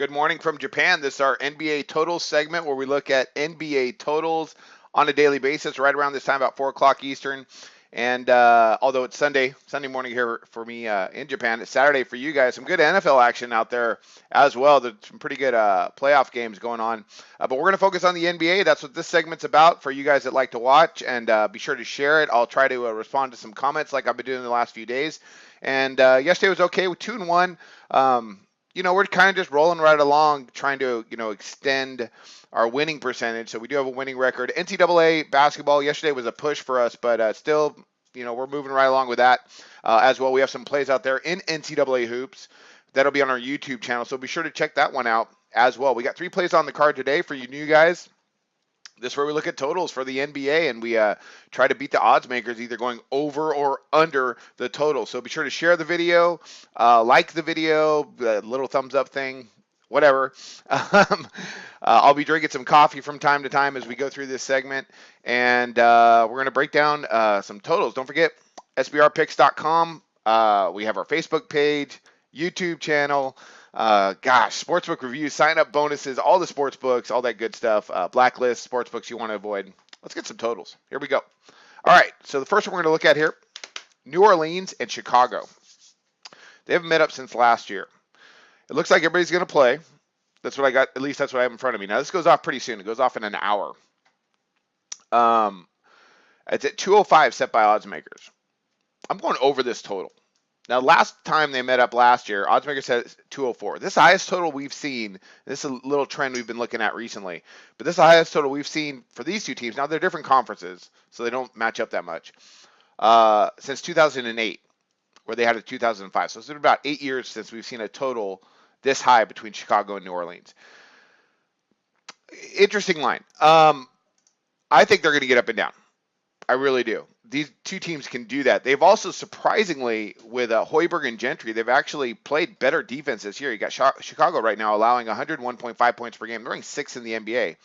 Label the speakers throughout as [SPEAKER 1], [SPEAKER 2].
[SPEAKER 1] Good morning from Japan. This is our NBA totals segment where we look at NBA totals on a daily basis, right around this time, about 4 o'clock Eastern. And although it's Sunday morning here for me in Japan, it's Saturday for you guys. Some good NFL action out there as well. There's some pretty good playoff games going on. But we're going to focus on the NBA. That's what this segment's about for you guys that like to watch. And be sure to share it. I'll try to respond to some comments like I've been doing the last few days. And yesterday was okay with 2-1. We're kind of just rolling right along, trying to, extend our winning percentage. So we do have a winning record. NCAA basketball yesterday was a push for us, but still, we're moving right along with that as well. We have some plays out there in NCAA hoops that'll be on our YouTube channel. So be sure to check that one out as well. We got 3 plays on the card today for you new guys. This is where we look at totals for the NBA, and we try to beat the odds makers, either going over or under the total. So be sure to share the video, like the video, the little thumbs up thing, whatever. I'll be drinking some coffee from time to time as we go through this segment, and we're going to break down some totals. Don't forget, sbrpicks.com. We have our Facebook page, YouTube channel. Sportsbook reviews, sign-up bonuses, all the sports books, all that good stuff. Blacklist, sports books you want to avoid. Let's get some totals. Here we go. All right, so the first one we're going to look at here, New Orleans and Chicago. They haven't met up since last year. It looks like everybody's going to play. That's what I got. At least that's what I have in front of me. Now, this goes off pretty soon. It goes off in an hour. It's at 205 set by odds makers. I'm going over this total. Now, last time they met up last year, oddsmaker said 204. This is the highest total we've seen. This is a little trend we've been looking at recently. But this is the highest total we've seen for these two teams. Now, they're different conferences, so they don't match up that much. Since 2008, where they had a 2005. So it's been about 8 years since we've seen a total this high between Chicago and New Orleans. Interesting line. I think they're going to get up and down. I really do. These two teams can do that. They've also, surprisingly, with Hoiberg and Gentry, they've actually played better defense this year. You got Chicago right now allowing 101.5 points per game. They're ranking 6th in the NBA.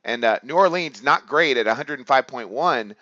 [SPEAKER 1] And New Orleans, not great at 105.1,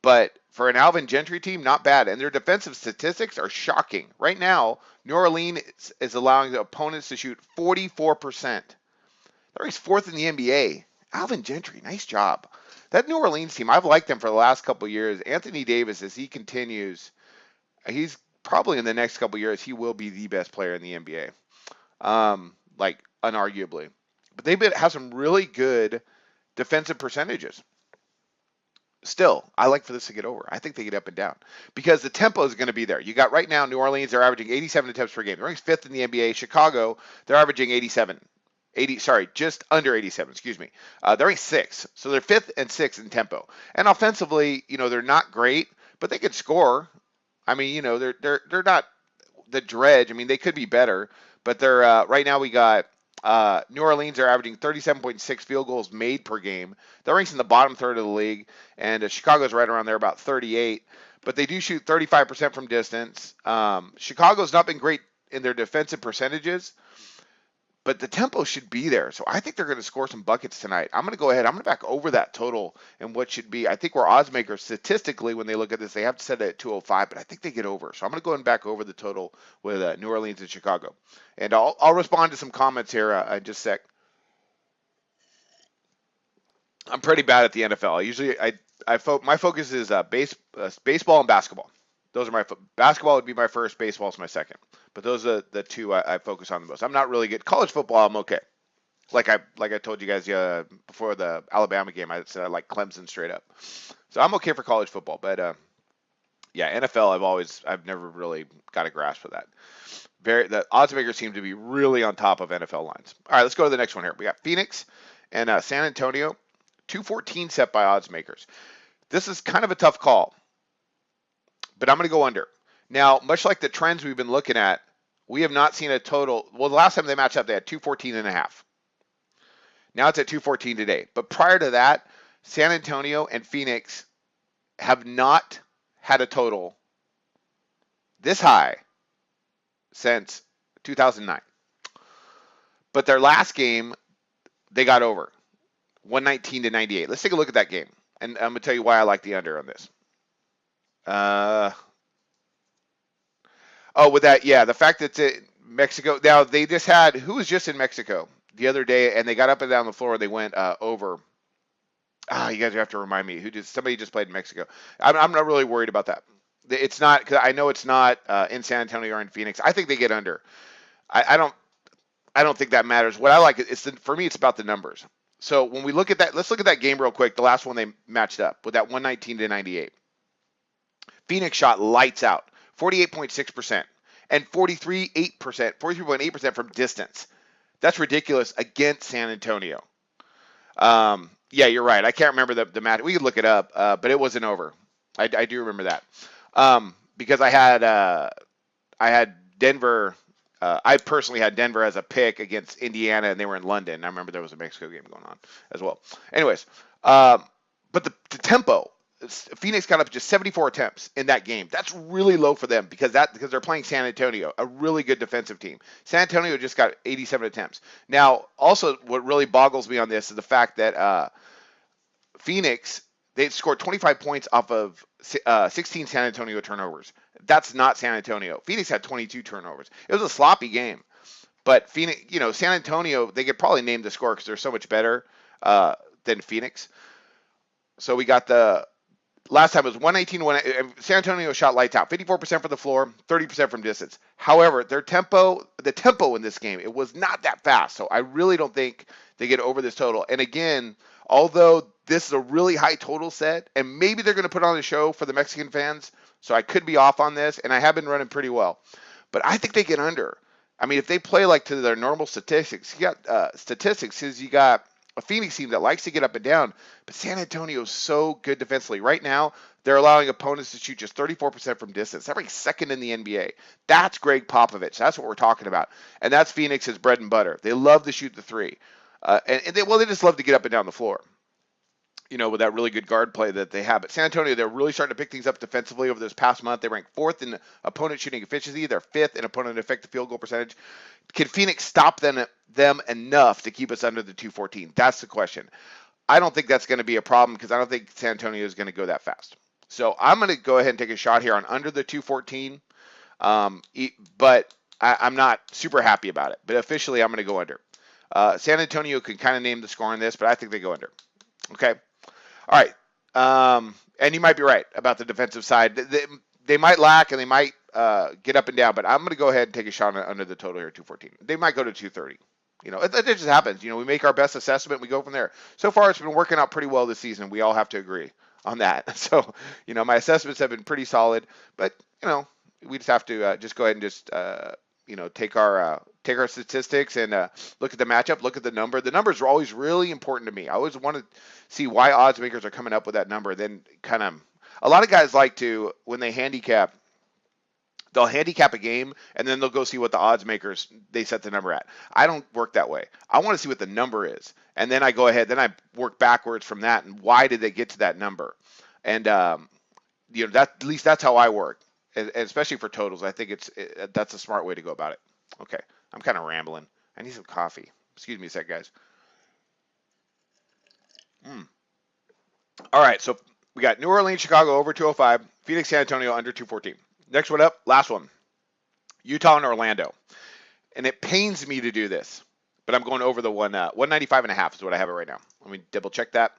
[SPEAKER 1] but for an Alvin Gentry team, not bad. And their defensive statistics are shocking. Right now, New Orleans is allowing the opponents to shoot 44%. They're 4th in the NBA. Alvin Gentry, nice job. That New Orleans team, I've liked them for the last couple of years. Anthony Davis, as he continues, he's probably in the next couple of years, he will be the best player in the NBA, unarguably. But they have some really good defensive percentages. Still, I like for this to get over. I think they get up and down because the tempo is going to be there. You got right now, New Orleans, they're averaging 87 attempts per game. They're ranked 5th in the NBA. Chicago, they're averaging just under 87, excuse me. They're ranked 6th, so they're 5th and 6th in tempo. And offensively, they're not great, but they could score. I mean, they're not the dredge. I mean, they could be better, but they're right now we got New Orleans are averaging 37.6 field goals made per game. They're ranked in the bottom third of the league, and Chicago's right around there, about 38. But they do shoot 35% from distance. Chicago's not been great in their defensive percentages, but the tempo should be there. So I think they're going to score some buckets tonight. I'm going to go ahead. I'm going to back over that total and what should be. I think we're odds makers statistically when they look at this, they have to set it at 205, but I think they get over. So I'm going to go ahead and back over the total with New Orleans and Chicago. And I'll respond to some comments here in just a sec. I'm pretty bad at the NFL. My focus is baseball and basketball. Those are my basketball would be my first, baseball's my second. But those are the two I focus on the most. I'm not really good. College football, I'm okay. Like I told you guys before the Alabama game, I said I like Clemson straight up. So I'm okay for college football. But NFL, I've never really got a grasp of that. The odds makers seem to be really on top of NFL lines. All right, let's go to the next one here. We got Phoenix and San Antonio, 214 set by odds makers. This is kind of a tough call, but I'm going to go under. Now, much like the trends we've been looking at, we have not seen a total. Well, the last time they matched up, they had 214.5. Now it's at 214 today. But prior to that, San Antonio and Phoenix have not had a total this high since 2009. But their last game, they got over 119-98. Let's take a look at that game. And I'm going to tell you why I like the under on this. The fact that Mexico. Now they just had who was just in Mexico the other day, and they got up and down the floor. They went over. You guys have to remind me who did. Somebody just played in Mexico. I'm not really worried about that. It's not because I know it's not in San Antonio or in Phoenix. I think they get under. I don't. I don't think that matters. What I like is for me, it's about the numbers. So when we look at that, let's look at that game real quick. The last one they matched up with that 119 to 98. Phoenix shot lights out, 48.6% and 43.8% from distance. That's ridiculous against San Antonio. Yeah, you're right. I can't remember the match. We could look it up, but it wasn't over. I do remember that because I had Denver. I personally had Denver as a pick against Indiana, and they were in London. I remember there was a Mexico game going on as well. Anyways, but the tempo, Phoenix got up just 74 attempts in that game. That's really low for them because they're playing San Antonio, a really good defensive team. San Antonio just got 87 attempts. Now, also, what really boggles me on this is the fact that Phoenix, they scored 25 points off of 16 San Antonio turnovers. That's not San Antonio. Phoenix had 22 turnovers. It was a sloppy game. But Phoenix, San Antonio, they could probably name the score because they're so much better than Phoenix. So we got the last time it was 119. San Antonio shot lights out, 54% from the floor, 30% from distance. However, the tempo in this game, it was not that fast. So I really don't think they get over this total. And again, although this is a really high total set, and maybe they're going to put on a show for the Mexican fans, so I could be off on this, and I have been running pretty well. But I think they get under. I mean, if they play like to their normal statistics, you got a Phoenix team that likes to get up and down, but San Antonio is so good defensively. Right now, they're allowing opponents to shoot just 34% from distance. That ranks second in the NBA. That's Greg Popovich. That's what we're talking about. And that's Phoenix's bread and butter. They love to shoot the three. And they just love to get up and down the floor, with that really good guard play that they have. But San Antonio, they're really starting to pick things up defensively over this past month. They rank fourth in opponent shooting efficiency. They're fifth in opponent effective field goal percentage. Can Phoenix stop them enough to keep us under the 214? That's the question. I don't think that's going to be a problem because I don't think San Antonio is going to go that fast. So I'm going to go ahead and take a shot here on under the 214. But I'm not super happy about it. But officially, I'm going to go under. San Antonio can kind of name the score on this, but I think they go under. Okay. All right. And you might be right about the defensive side. They might lack and they might get up and down, but I'm going to go ahead and take a shot under the total here, 214. They might go to 230. It just happens. We make our best assessment. We go from there. So far, it's been working out pretty well this season. We all have to agree on that. So, my assessments have been pretty solid, but, we just have to just go ahead and just, take our statistics and look at the matchup, look at the number. The numbers are always really important to me. I always want to see why odds makers are coming up with that number. Then a lot of guys like to, when they handicap, they'll handicap a game and then they'll go see what the odds makers, they set the number at. I don't work that way. I want to see what the number is. And then I go ahead, then I work backwards from that. And why did they get to that number? And, that, at least that's how I work. And especially for totals, I think that's a smart way to go about it. Okay, I'm kind of rambling. I need some coffee. Excuse me a sec, guys. All right, so we got New Orleans, Chicago over 205, Phoenix, San Antonio under 214. Next one up, last one, Utah and Orlando. And it pains me to do this, but I'm going over the 195.5 is what I have it right now. Let me double check that.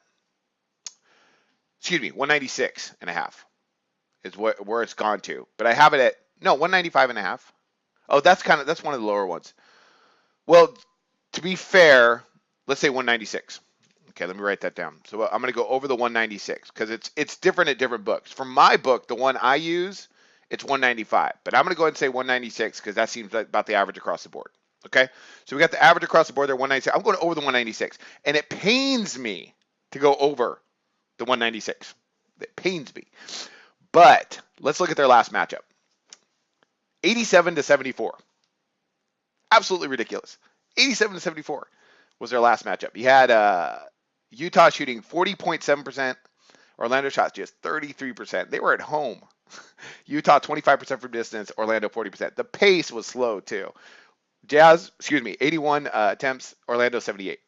[SPEAKER 1] Excuse me, 196.5. Is where it's gone to. But I have it at 195.5. Oh, that's one of the lower ones. Well, to be fair, let's say 196. Okay, let me write that down. So I'm going to go over the 196 because it's different at different books. For my book, the one I use, it's 195. But I'm going to go ahead and say 196 because that seems like about the average across the board. Okay, so we got the average across the board there, 196. I'm going over the 196, and it pains me to go over the 196. It pains me. But let's look at their last matchup. 87 to 74. Absolutely ridiculous. 87 to 74 was their last matchup. You had Utah shooting 40.7%. Orlando shots just 33%. They were at home. Utah 25% from distance. Orlando 40%. The pace was slow too. 81 attempts. Orlando 78.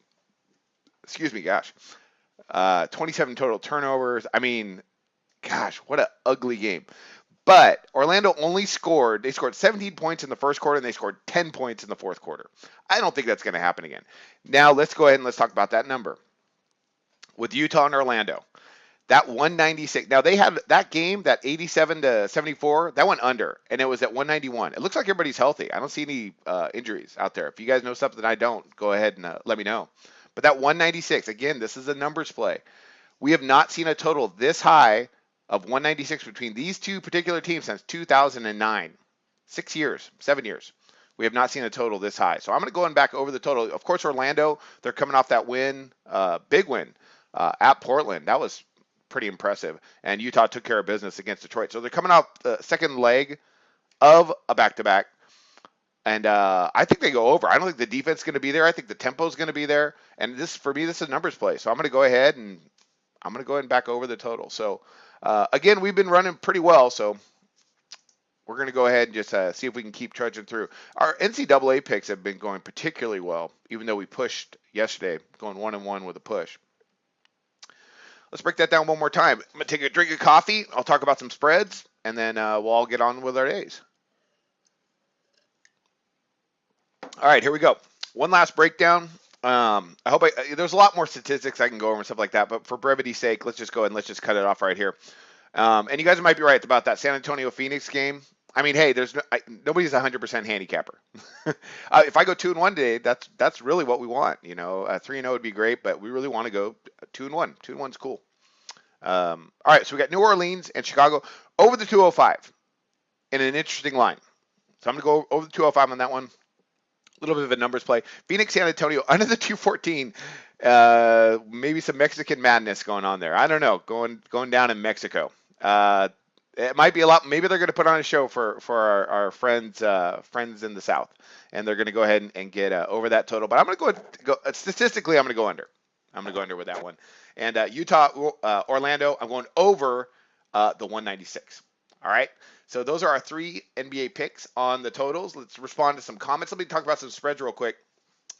[SPEAKER 1] 27 total turnovers. I mean, gosh, what an ugly game. But Orlando they scored 17 points in the first quarter and they scored 10 points in the fourth quarter. I don't think that's going to happen again. Now let's go ahead and let's talk about that number with Utah and Orlando. That 196. Now they had that game, that 87 to 74. That went under, and it was at 191. It looks like everybody's healthy. I don't see any injuries out there. If you guys know something I don't, go ahead and let me know. But that 196, again, this is a numbers play. We have not seen a total this high of 196 between these two particular teams since 2009. 6 years, 7 years. We have not seen a total this high. So I'm going to go on back over the total. Of course, Orlando, they're coming off that win, big win at Portland. That was pretty impressive. And Utah took care of business against Detroit. So they're coming off the second leg of a back-to-back. And I think they go over. I don't think the defense is going to be there. I think the tempo is going to be there. And this, for me, this is a numbers play. So I'm going to go ahead and back over the total. So again, we've been running pretty well. So we're going to go ahead and just see if we can keep trudging through. Our NCAA picks have been going particularly well, even though we pushed yesterday, going 1-1 with a push. Let's break that down one more time. I'm going to take a drink of coffee. I'll talk about some spreads, and then we'll all get on with our days. All right, here we go. One last breakdown. I hope there's a lot more statistics I can go over and stuff like that, but for brevity's sake, let's just go ahead and let's just cut it off right here. And you guys might be right about that San Antonio Phoenix game. I mean, hey, nobody's 100% handicapper. If I go 2-1 today, that's really what we want. 3-0 would be great, but we really want to go 2-1. 2-1's cool. All right, so we got New Orleans and Chicago over the 205 in an interesting line. So I'm going to go over the 205 on that one. A little bit of a numbers play. Phoenix, San Antonio under the 214. Maybe some Mexican madness going on there. I don't know. Going down in Mexico. It might be a lot. Maybe they're going to put on a show for our friends in the South, and they're going to go ahead and get over that total. But I'm going to go statistically. I'm going to go under. I'm going to go under with that one. And Utah, Orlando. I'm going over the 196. All right. So those are our 3 NBA picks on the totals. Let's respond to some comments. Let me talk about some spreads real quick.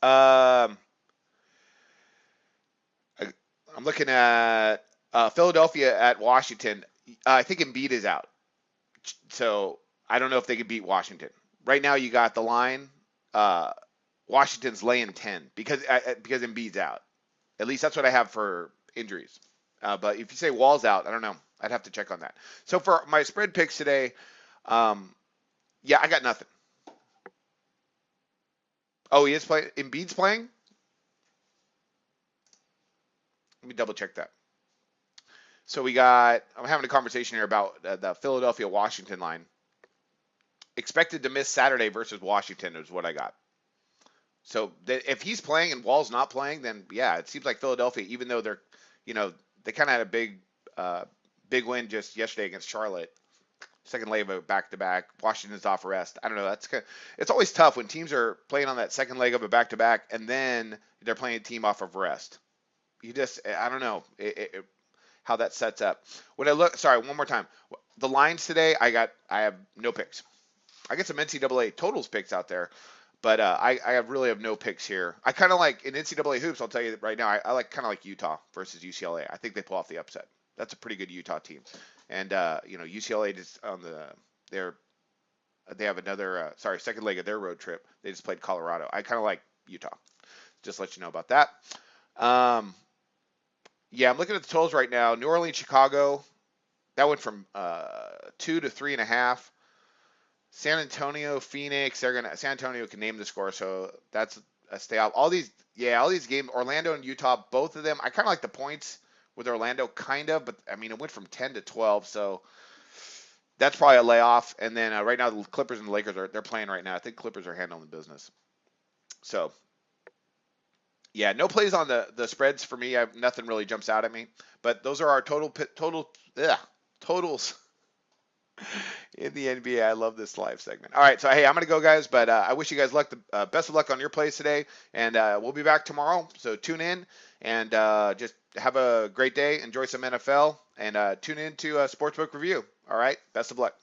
[SPEAKER 1] I'm looking at Philadelphia at Washington. I think Embiid is out. So I don't know if they can beat Washington. Right now you got the line. Washington's laying 10 because Embiid's out. At least that's what I have for injuries. But if you say Wall's out, I don't know. I'd have to check on that. So for my spread picks today, I got nothing. Oh, he is playing. Embiid's playing? Let me double check that. So I'm having a conversation here about the Philadelphia-Washington line. Expected to miss Saturday versus Washington is what I got. So if he's playing and Wall's not playing, then yeah, it seems like Philadelphia, even though they're, they kind of had a big win just yesterday against Charlotte. Second leg of a back-to-back. Washington's off rest. I don't know. It's always tough when teams are playing on that second leg of a back-to-back and then they're playing a team off of rest. I don't know how that sets up. When I look, sorry, one more time. The lines today, I have no picks. I get some NCAA totals picks out there, but I really have no picks here. I kind of like in NCAA hoops. I'll tell you right now. I kind of like Utah versus UCLA. I think they pull off the upset. That's a pretty good Utah team, and UCLA just they have another second leg of their road trip. They just played Colorado. I kind of like Utah. Just let you know about that. I'm looking at the totals right now. New Orleans, Chicago, that went from 2 to 3.5. San Antonio, Phoenix, San Antonio can name the score, so that's a stay out. All these games, Orlando and Utah, both of them, I kind of like the points with Orlando, kind of, but I mean, it went from 10 to 12, so that's probably a layoff. And then right now, the Clippers and the Lakers they're playing right now. I think Clippers are handling business. So, yeah, no plays on the spreads for me. Nothing really jumps out at me. But those are our totals in the NBA. I love this live segment. All right, so hey, I'm gonna go, guys. But I wish you guys luck. Best of luck on your plays today, and we'll be back tomorrow. So tune in and just have a great day. Enjoy some NFL, and tune in to Sportsbook Review. All right, best of luck.